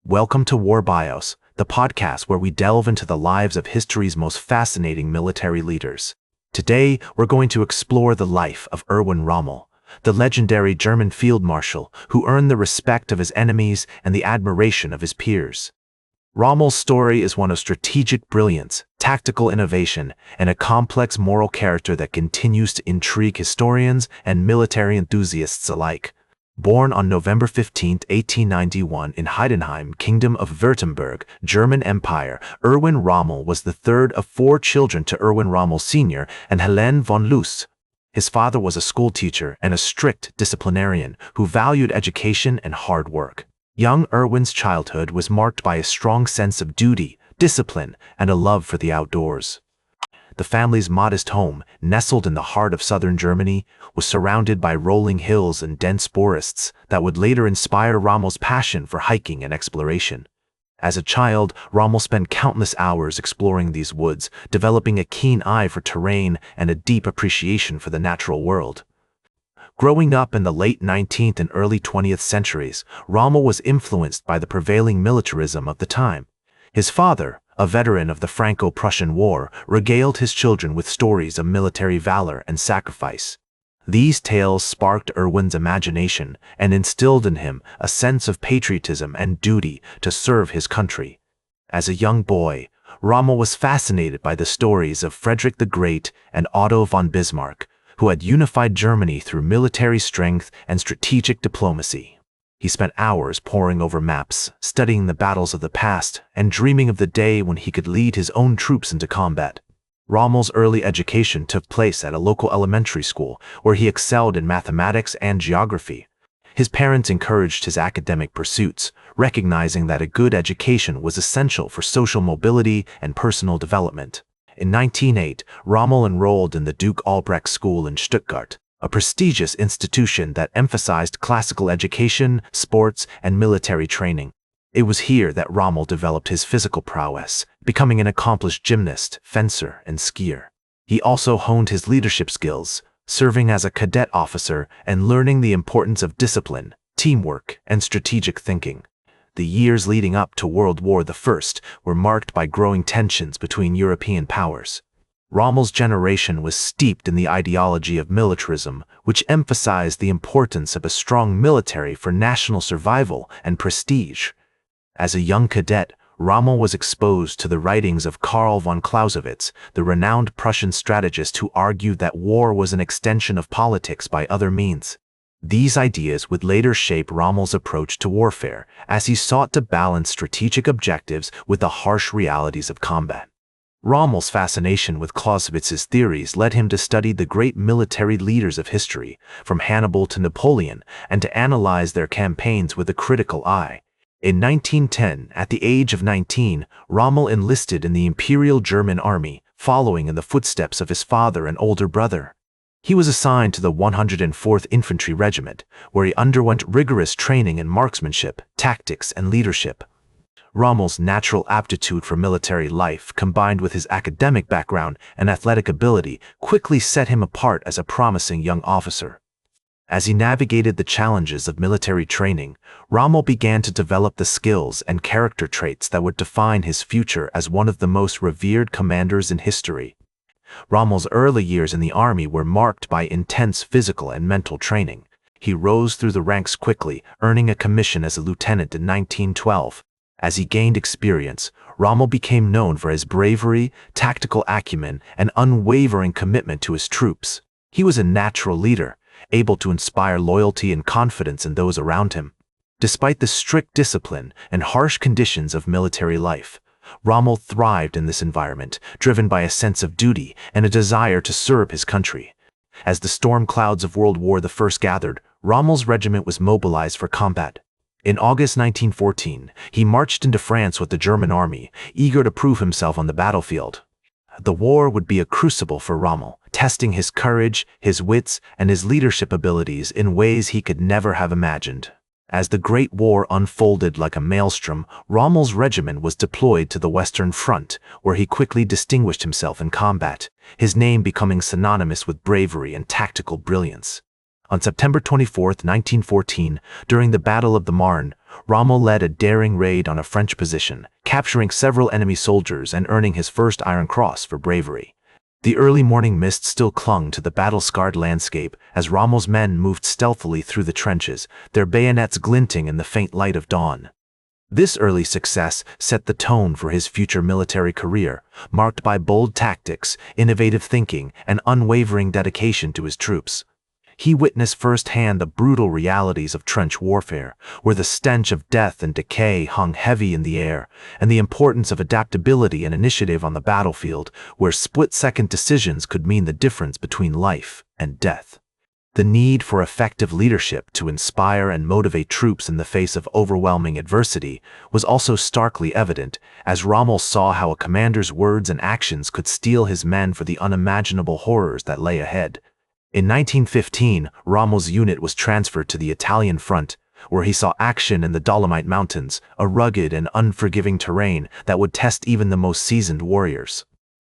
Welcome to War Bios, the podcast where we delve into the lives of history's most fascinating military leaders. Today, we're going to explore the life of Erwin Rommel, the legendary German field marshal who earned the respect of his enemies and the admiration of his peers. Rommel's story is one of strategic brilliance, tactical innovation, and a complex moral character that continues to intrigue historians and military enthusiasts alike. Born on November 15, 1891 in Heidenheim, Kingdom of Württemberg, German Empire, Erwin Rommel was the third of four children to Erwin Rommel Sr. and Helene von Lust. His father was a schoolteacher and a strict disciplinarian who valued education and hard work. Young Erwin's childhood was marked by a strong sense of duty, discipline, and a love for the outdoors. The family's modest home, nestled in the heart of southern Germany, was surrounded by rolling hills and dense forests that would later inspire Rommel's passion for hiking and exploration. As a child, Rommel spent countless hours exploring these woods, developing a keen eye for terrain and a deep appreciation for the natural world. Growing up in the late 19th and early 20th centuries, Rommel was influenced by the prevailing militarism of the time. His father, a veteran of the Franco-Prussian War, regaled his children with stories of military valor and sacrifice. These tales sparked Erwin's imagination and instilled in him a sense of patriotism and duty to serve his country. As a young boy, Rommel was fascinated by the stories of Frederick the Great and Otto von Bismarck, who had unified Germany through military strength and strategic diplomacy. He spent hours poring over maps, studying the battles of the past, and dreaming of the day when he could lead his own troops into combat. Rommel's early education took place at a local elementary school, where he excelled in mathematics and geography. His parents encouraged his academic pursuits, recognizing that a good education was essential for social mobility and personal development. In 1908, Rommel enrolled in the Duke Albrecht School in Stuttgart, a prestigious institution that emphasized classical education, sports, and military training. It was here that Rommel developed his physical prowess, becoming an accomplished gymnast, fencer, and skier. He also honed his leadership skills, serving as a cadet officer and learning the importance of discipline, teamwork, and strategic thinking. The years leading up to World War I were marked by growing tensions between European powers. Rommel's generation was steeped in the ideology of militarism, which emphasized the importance of a strong military for national survival and prestige. As a young cadet, Rommel was exposed to the writings of Karl von Clausewitz, the renowned Prussian strategist who argued that war was an extension of politics by other means. These ideas would later shape Rommel's approach to warfare, as he sought to balance strategic objectives with the harsh realities of combat. Rommel's fascination with Clausewitz's theories led him to study the great military leaders of history, from Hannibal to Napoleon, and to analyze their campaigns with a critical eye. In 1910, at the age of 19, Rommel enlisted in the Imperial German Army, following in the footsteps of his father and older brother. He was assigned to the 104th Infantry Regiment, where he underwent rigorous training in marksmanship, tactics, and leadership. Rommel's natural aptitude for military life, combined with his academic background and athletic ability, quickly set him apart as a promising young officer. As he navigated the challenges of military training, Rommel began to develop the skills and character traits that would define his future as one of the most revered commanders in history. Rommel's early years in the army were marked by intense physical and mental training. He rose through the ranks quickly, earning a commission as a lieutenant in 1912. As he gained experience, Rommel became known for his bravery, tactical acumen, and unwavering commitment to his troops. He was a natural leader, able to inspire loyalty and confidence in those around him. Despite the strict discipline and harsh conditions of military life, Rommel thrived in this environment, driven by a sense of duty and a desire to serve his country. As the storm clouds of World War I gathered, Rommel's regiment was mobilized for combat. In August 1914, he marched into France with the German army, eager to prove himself on the battlefield. The war would be a crucible for Rommel, testing his courage, his wits, and his leadership abilities in ways he could never have imagined. As the Great War unfolded like a maelstrom, Rommel's regiment was deployed to the Western Front, where he quickly distinguished himself in combat, his name becoming synonymous with bravery and tactical brilliance. On September 24, 1914, during the Battle of the Marne, Rommel led a daring raid on a French position, capturing several enemy soldiers and earning his first Iron Cross for bravery. The early morning mist still clung to the battle-scarred landscape as Rommel's men moved stealthily through the trenches, their bayonets glinting in the faint light of dawn. This early success set the tone for his future military career, marked by bold tactics, innovative thinking, and unwavering dedication to his troops. He witnessed firsthand the brutal realities of trench warfare, where the stench of death and decay hung heavy in the air, and the importance of adaptability and initiative on the battlefield, where split-second decisions could mean the difference between life and death. The need for effective leadership to inspire and motivate troops in the face of overwhelming adversity was also starkly evident, as Rommel saw how a commander's words and actions could steel his men for the unimaginable horrors that lay ahead. In 1915, Rommel's unit was transferred to the Italian front, where he saw action in the Dolomite Mountains, a rugged and unforgiving terrain that would test even the most seasoned warriors.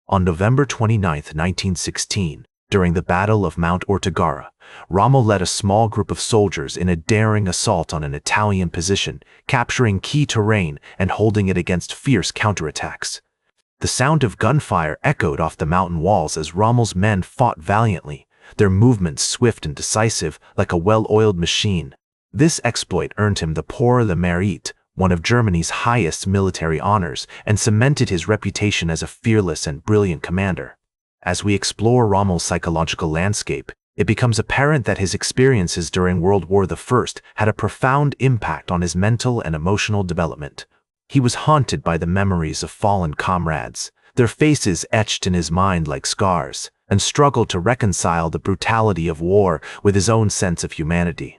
On November 29, 1916, during the Battle of Mount Ortegara, Rommel led a small group of soldiers in a daring assault on an Italian position, capturing key terrain and holding it against fierce counterattacks. The sound of gunfire echoed off the mountain walls as Rommel's men fought valiantly, their movements swift and decisive like a well-oiled machine. This exploit earned him the Pour le Mérite, one of Germany's highest military honors, and cemented his reputation as a fearless and brilliant commander. As we explore Rommel's psychological landscape, it becomes apparent that his experiences during World War I had a profound impact on his mental and emotional development. He was haunted by the memories of fallen comrades, their faces etched in his mind like scars, and struggled to reconcile the brutality of war with his own sense of humanity.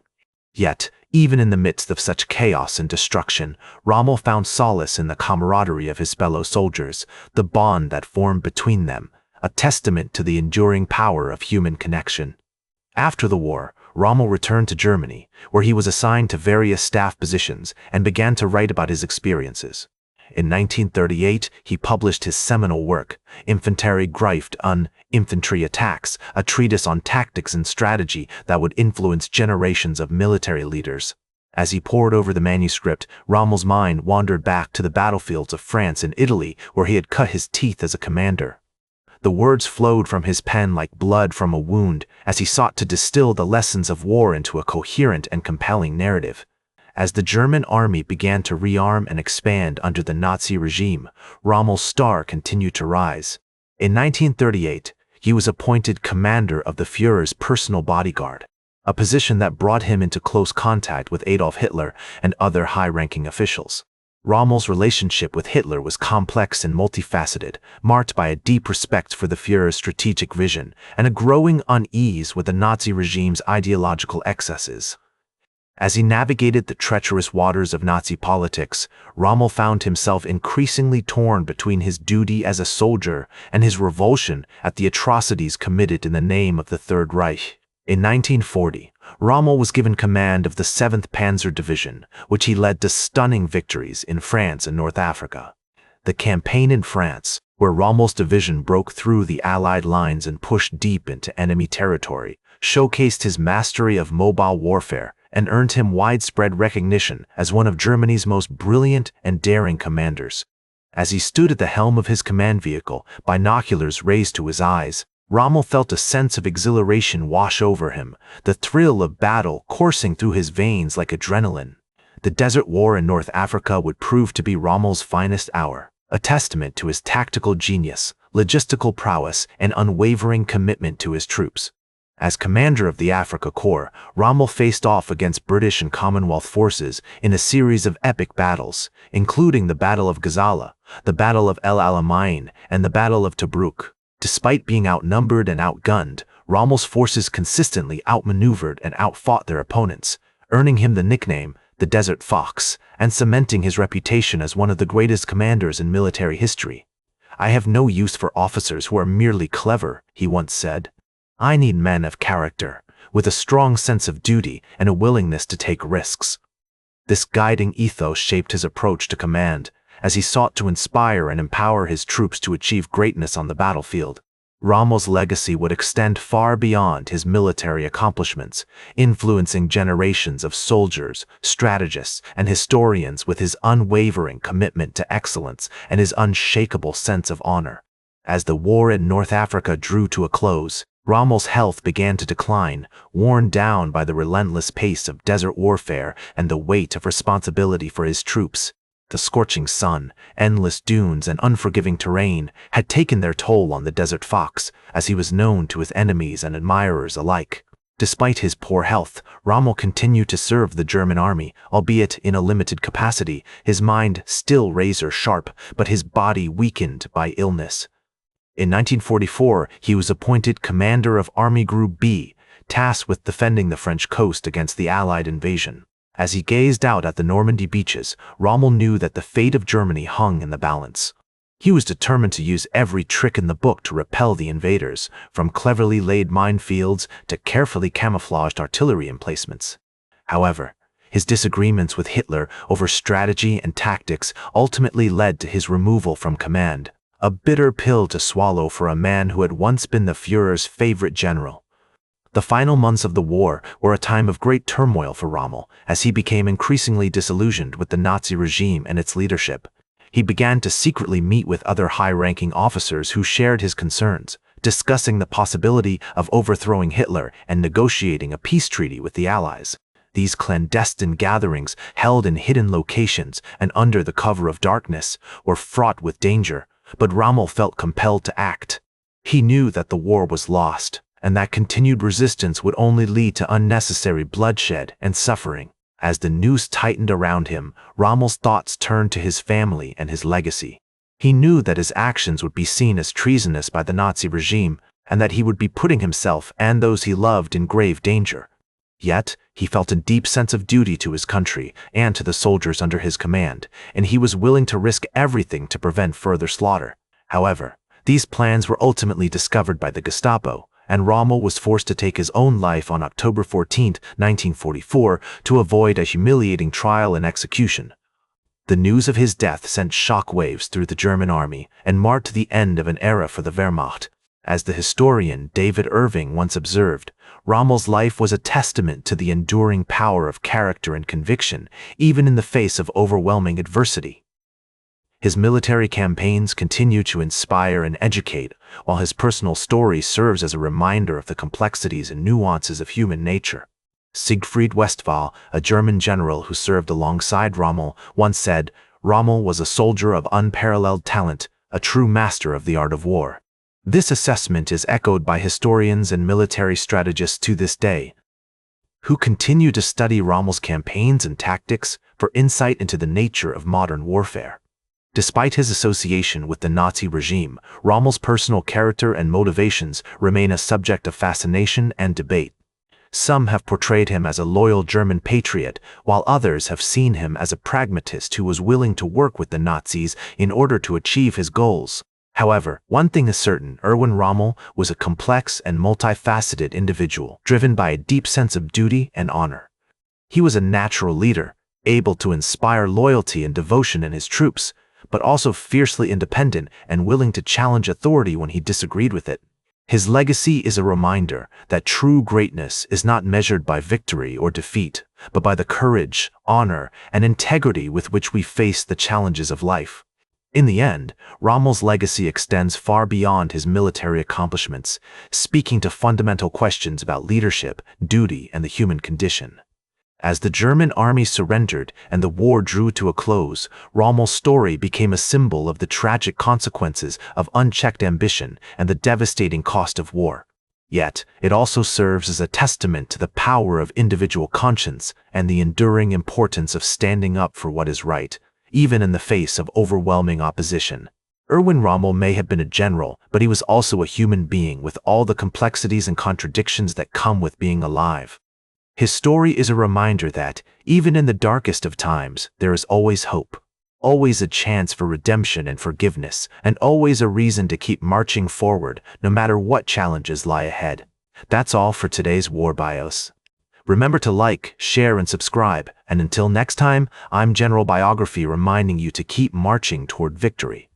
Yet, even in the midst of such chaos and destruction, Rommel found solace in the camaraderie of his fellow soldiers, the bond that formed between them, a testament to the enduring power of human connection. After the war, Rommel returned to Germany, where he was assigned to various staff positions and began to write about his experiences. In 1938, he published his seminal work, Infanteriegreift an, Infantry Attacks, a treatise on tactics and strategy that would influence generations of military leaders. As he pored over the manuscript, Rommel's mind wandered back to the battlefields of France and Italy, where he had cut his teeth as a commander. The words flowed from his pen like blood from a wound as he sought to distill the lessons of war into a coherent and compelling narrative. As the German army began to rearm and expand under the Nazi regime, Rommel's star continued to rise. In 1938, he was appointed commander of the Führer's personal bodyguard, a position that brought him into close contact with Adolf Hitler and other high-ranking officials. Rommel's relationship with Hitler was complex and multifaceted, marked by a deep respect for the Führer's strategic vision and a growing unease with the Nazi regime's ideological excesses. As he navigated the treacherous waters of Nazi politics, Rommel found himself increasingly torn between his duty as a soldier and his revulsion at the atrocities committed in the name of the Third Reich. In 1940, Rommel was given command of the 7th Panzer Division, which he led to stunning victories in France and North Africa. The campaign in France, where Rommel's division broke through the Allied lines and pushed deep into enemy territory, showcased his mastery of mobile warfare and earned him widespread recognition as one of Germany's most brilliant and daring commanders. As he stood at the helm of his command vehicle, binoculars raised to his eyes, Rommel felt a sense of exhilaration wash over him, the thrill of battle coursing through his veins like adrenaline. The Desert War in North Africa would prove to be Rommel's finest hour, a testament to his tactical genius, logistical prowess, and unwavering commitment to his troops. As commander of the Africa Corps, Rommel faced off against British and Commonwealth forces in a series of epic battles, including the Battle of Gazala, the Battle of El Alamein, and the Battle of Tobruk. Despite being outnumbered and outgunned, Rommel's forces consistently outmaneuvered and outfought their opponents, earning him the nickname the Desert Fox and cementing his reputation as one of the greatest commanders in military history. "I have no use for officers who are merely clever," he once said. "I need men of character, with a strong sense of duty and a willingness to take risks." This guiding ethos shaped his approach to command, as he sought to inspire and empower his troops to achieve greatness on the battlefield. Rommel's legacy would extend far beyond his military accomplishments, influencing generations of soldiers, strategists, and historians with his unwavering commitment to excellence and his unshakable sense of honor. As the war in North Africa drew to a close, Rommel's health began to decline, worn down by the relentless pace of desert warfare and the weight of responsibility for his troops. The scorching sun, endless dunes, and unforgiving terrain had taken their toll on the Desert Fox, as he was known to his enemies and admirers alike. Despite his poor health, Rommel continued to serve the German army, albeit in a limited capacity, his mind still razor-sharp, but his body weakened by illness. In 1944, he was appointed commander of Army Group B, tasked with defending the French coast against the Allied invasion. As he gazed out at the Normandy beaches, Rommel knew that the fate of Germany hung in the balance. He was determined to use every trick in the book to repel the invaders, from cleverly laid minefields to carefully camouflaged artillery emplacements. However, his disagreements with Hitler over strategy and tactics ultimately led to his removal from command, a bitter pill to swallow for a man who had once been the Führer's favorite general. The final months of the war were a time of great turmoil for Rommel, as he became increasingly disillusioned with the Nazi regime and its leadership. He began to secretly meet with other high-ranking officers who shared his concerns, discussing the possibility of overthrowing Hitler and negotiating a peace treaty with the Allies. These clandestine gatherings, held in hidden locations and under the cover of darkness, were fraught with danger, but Rommel felt compelled to act. He knew that the war was lost, and that continued resistance would only lead to unnecessary bloodshed and suffering. As the noose tightened around him, Rommel's thoughts turned to his family and his legacy. He knew that his actions would be seen as treasonous by the Nazi regime, and that he would be putting himself and those he loved in grave danger. Yet, he felt a deep sense of duty to his country and to the soldiers under his command, and he was willing to risk everything to prevent further slaughter. However, these plans were ultimately discovered by the Gestapo, and Rommel was forced to take his own life on October 14, 1944, to avoid a humiliating trial and execution. The news of his death sent shockwaves through the German army and marked the end of an era for the Wehrmacht. As the historian David Irving once observed, Rommel's life was a testament to the enduring power of character and conviction, even in the face of overwhelming adversity. His military campaigns continue to inspire and educate, while his personal story serves as a reminder of the complexities and nuances of human nature. Siegfried Westphal, a German general who served alongside Rommel, once said, "Rommel was a soldier of unparalleled talent, a true master of the art of war." This assessment is echoed by historians and military strategists to this day, who continue to study Rommel's campaigns and tactics for insight into the nature of modern warfare. Despite his association with the Nazi regime, Rommel's personal character and motivations remain a subject of fascination and debate. Some have portrayed him as a loyal German patriot, while others have seen him as a pragmatist who was willing to work with the Nazis in order to achieve his goals. However, one thing is certain: Erwin Rommel was a complex and multifaceted individual, driven by a deep sense of duty and honor. He was a natural leader, able to inspire loyalty and devotion in his troops, but also fiercely independent and willing to challenge authority when he disagreed with it. His legacy is a reminder that true greatness is not measured by victory or defeat, but by the courage, honor, and integrity with which we face the challenges of life. In the end, Rommel's legacy extends far beyond his military accomplishments, speaking to fundamental questions about leadership, duty, and the human condition. As the German army surrendered and the war drew to a close, Rommel's story became a symbol of the tragic consequences of unchecked ambition and the devastating cost of war. Yet, it also serves as a testament to the power of individual conscience and the enduring importance of standing up for what is right, even in the face of overwhelming opposition. Erwin Rommel may have been a general, but he was also a human being with all the complexities and contradictions that come with being alive. His story is a reminder that, even in the darkest of times, there is always hope, always a chance for redemption and forgiveness, and always a reason to keep marching forward, no matter what challenges lie ahead. That's all for today's War Bios. Remember to like, share, and subscribe, and until next time, I'm General Biography reminding you to keep marching toward victory.